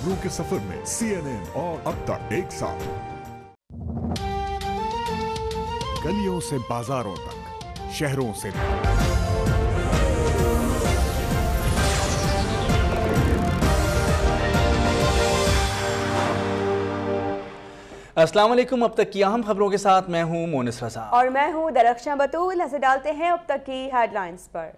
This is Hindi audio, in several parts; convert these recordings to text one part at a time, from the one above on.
खबरों के सफर में CNN और अब तक एक साथ, गलियों से बाजारों तक, शहरों से अस्सलाम वालेकुम। अब तक की अहम खबरों के साथ मैं हूं मोनिस रजा और मैं हूं दरख्शां बतूल। नजर डालते हैं अब तक की हेडलाइंस पर।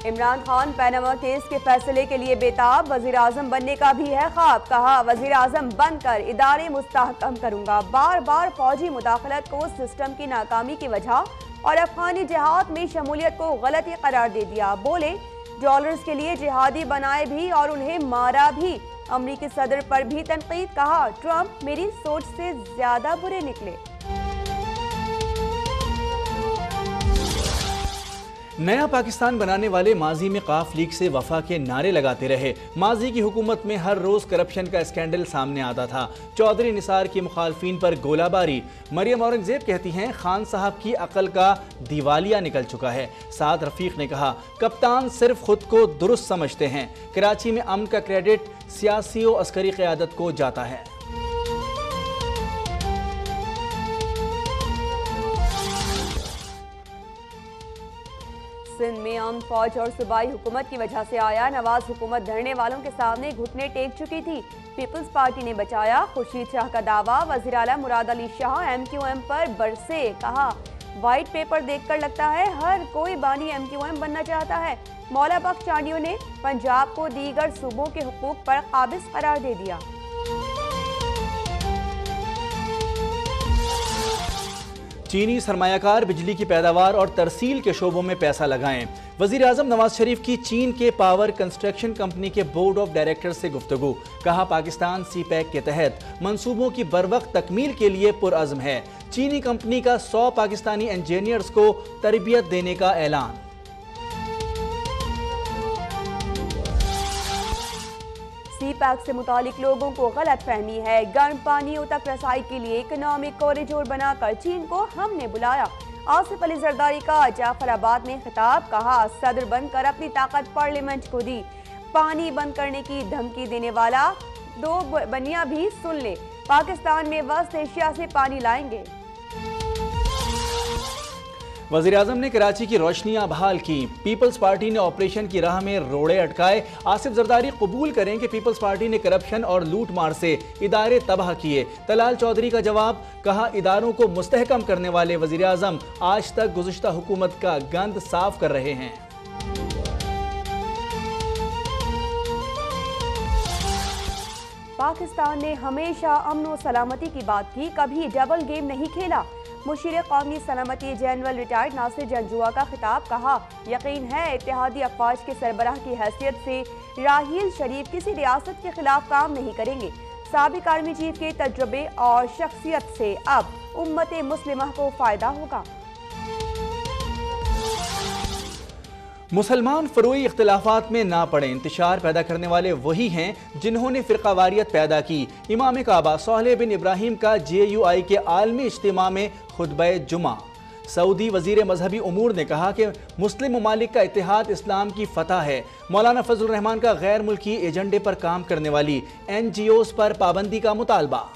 इमरान खान पैनामा केस के फैसले के लिए बेताब, वजीर आजम बनने का भी है ख्वाब। कहा, वजीर आजम बनकर इदारे मुस्तहकम करूंगा। बार बार फौजी मुदाखलत को सिस्टम की नाकामी की वजह और अफगानी जिहाद में शमूलियत को गलती करार दे दिया। बोले, डॉलर्स के लिए जिहादी बनाए भी और उन्हें मारा भी। अमरीकी सदर पर भी तनकीद। कहा, ट्रंप मेरी सोच से ज्यादा बुरे निकले। नया पाकिस्तान बनाने वाले माजी में काफ लीग से वफा के नारे लगाते रहे। माजी की हुकूमत में हर रोज करप्शन का स्कैंडल सामने आता था। चौधरी निसार की मुखालफिन पर गोलाबारी। मरियम औरंगजेब कहती हैं, खान साहब की अकल का दिवालिया निकल चुका है। साद रफीक ने कहा, कप्तान सिर्फ खुद को दुरुस्त समझते हैं। कराची में अमन का क्रेडिट सियासी और अस्करी क़यादत को जाता है। सिंध में आम फौज और सूबाई हुकूमत की वजह से आया। नवाज हुकूमत धरने वालों के सामने घुटने टेक चुकी थी। पीपल्स पार्टी ने बचाया। खुर्शीद शाह का दावा, वज़ीर आला मुराद अली शाह MQM पर बरसे। कहा, व्हाइट पेपर देखकर लगता है हर कोई बानी MQM बनना चाहता है। मौला बख्श चांडियों ने पंजाब को दीगर सूबों के हुकूक पर काबिज करार दे दिया। चीनी सरमायाकार बिजली की पैदावार और तरसील के शोबों में पैसा लगाएं। वजीर आजम नवाज शरीफ की चीन के पावर कंस्ट्रक्शन कंपनी के बोर्ड ऑफ डायरेक्टर से गुफ्तगू। कहा, पाकिस्तान CPEC के तहत मंसूबों की बरवक्त तकमील के लिए पुरअज़्म है। चीनी कंपनी का 100 पाकिस्तानी इंजीनियर्स को तरबियत देने का ऐलान। CPEC से मुतालिक लोगों को गलत फहमी है। गर्म पानियों तक रसाई के लिए इकोनॉमिक कॉरिडोर बनाकर चीन को हमने बुलाया। आसिफ अली जरदारी का जाफराबाद में खिताब। कहा, सदर बनकर अपनी ताकत पार्लियामेंट को दी। पानी बंद करने की धमकी देने वाला दो बनिया भी सुन ले। पाकिस्तान में वस्त एशिया से पानी लाएंगे। वज़ीर आज़म ने कराची की रोशनियां बहाल की। पीपल्स पार्टी ने ऑपरेशन की राह में रोड़े अटकाए। आसिफ जरदारी कबूल करें कि पीपल्स पार्टी ने करप्शन और लूट मार से इदारे तबाह किए। तलाल चौधरी का जवाब। कहा, इदारों को मुस्तहकम करने वाले वज़ीर आज़म आज तक गुज़िश्ता हुकूमत का गंद साफ कर रहे हैं। पाकिस्तान ने हमेशा अमन व सलामती की बात की, कभी डबल गेम नहीं खेला। मुशीर कौमी सलामती जनरल रिटायर्ड नासिर जंजुआ का खिताब। कहा, यकीन है इत्तेहादी अफवाज के सरबराह की हैसियत से राहील शरीफ किसी रियासत के खिलाफ काम नहीं करेंगे। साबिक आर्मी चीफ के तजुर्बे और शख्सियत से अब उम्मत मुस्लिमा को फायदा होगा। मुसलमान फरोई इख्तिलाफात में ना पड़े। इंतशार पैदा करने वाले वही हैं जिन्होंने फ़िरक़ावारियत पैदा की। इमाम काबा सोहेल बिन इब्राहिम का JUI के आलमी इज्तिमा में खुतबा जुमा। सऊदी वज़ीर मजहबी उमूर ने कहा कि मुस्लिम ममालिक का इत्तेहाद इस्लाम की फ़तह है। मौलाना फजलुर रहमान का गैर मुल्की एजेंडे पर काम करने वाली NGOs पर पाबंदी का मुतालबा।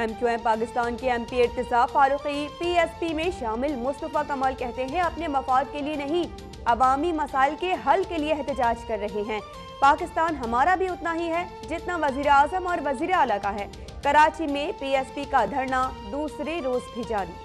MQM पाकिस्तान के MP इर्तिज़ा फारूकी PSP में शामिल। मुस्तफ़ा कमाल कहते हैं, अपने मफाद के लिए नहीं, अवामी मसाइल के हल के लिए एहतजाज कर रहे हैं। पाकिस्तान हमारा भी उतना ही है जितना वज़ीर आज़म और वज़ीर आला का है। कराची में PSP का धरना दूसरे रोज भी जारी।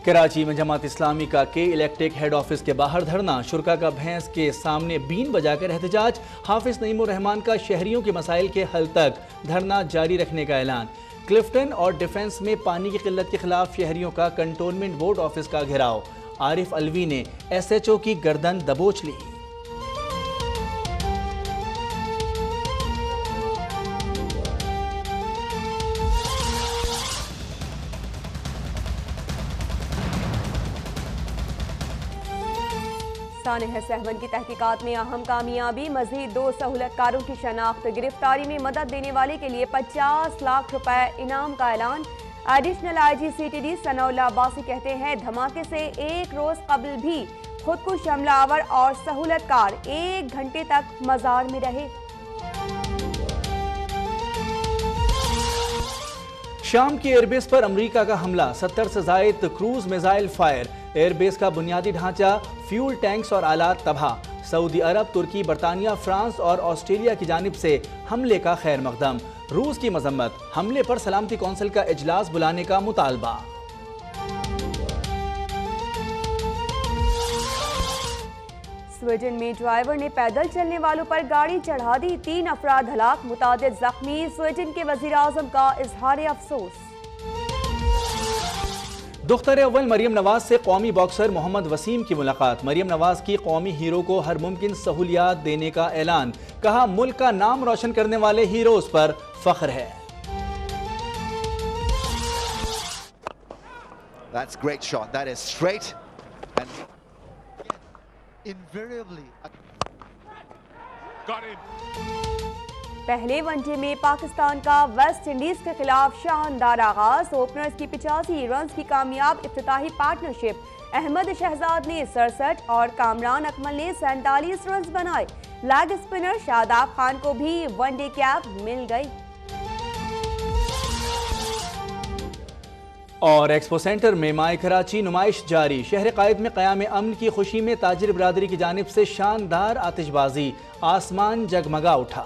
कराची में जमात इस्लामी का के इलेक्ट्रिक हेड ऑफिस के बाहर धरना। शुरका का भैंस के सामने बीन बजाकर एहतजाज। हाफिज नईमुर रहमान का शहरियों के मसाइल के हल तक धरना जारी रखने का ऐलान। क्लिफ्टन और डिफेंस में पानी की किल्लत के खिलाफ शहरियों का कंटोनमेंट बोर्ड ऑफिस का घेराव। आरिफ अलवी ने SHO की गर्दन दबोच ली। पाकिस्तान सहवन की तहकीकात में अहम कामयाबी, मजीद 2 सहूलतकारों की शनाख्त, गिरफ्तारी में मदद देने वाले के लिए 50 लाख रुपए इनाम का ऐलान। Additional IG CTD Sanaullah Abbasi कहते हैं धमाके से एक रोज कबल भी खुदकुश हमलावर और सहूलतकार 1 घंटे तक मजार में रहे। शाम की एयरबेस पर अमेरिका का हमला, 70 से जायद क्रूज मिसाइल फायर, एयरबेस का बुनियादी ढांचा, फ्यूल टैंक्स और आलात तबाह। सऊदी अरब, तुर्की, बरतानिया, फ्रांस और ऑस्ट्रेलिया की जानिब से हमले का खैर मकदम। रूस की मजम्मत, हमले पर सलामती कौंसिल का इजलास बुलाने का मुतालबा। स्वीडन में ड्राइवर ने पैदल चलने वालों पर गाड़ी चढ़ा दी, 3 अफराद हलाक, मुतादिद जख्मी। स्वीडन के वजीर आजम का इजहार अफसोस। दुख्तर अव्वल मरियम नवाज से कौमी बॉक्सर मोहम्मद वसीम की मुलाकात। मरियम नवाज की कौमी हीरो को हर मुमकिन सहूलियात देने का ऐलान। कहा मुल्क का नाम रोशन करने वाले हीरोज पर फख्र है। That's great shot. That is straight and invariably Got it. पहले वनडे में पाकिस्तान का वेस्ट इंडीज के खिलाफ शानदार आगाज, ओपनर्स की 85 रन की कामयाब इफ्तिताही पार्टनरशिप। अहमद शहजाद ने 67 और कामरान अकमल ने 47 रन बनाए। लेग स्पिनर शादाब खान को भी वनडे कैप मिल गई। और एक्सपो सेंटर में माए कराची नुमाइश जारी, शहर कायद में क़याम अमन की खुशी में ताजिर बरादरी की जानिब से शानदार आतिशबाजी, आसमान जगमगा उठा।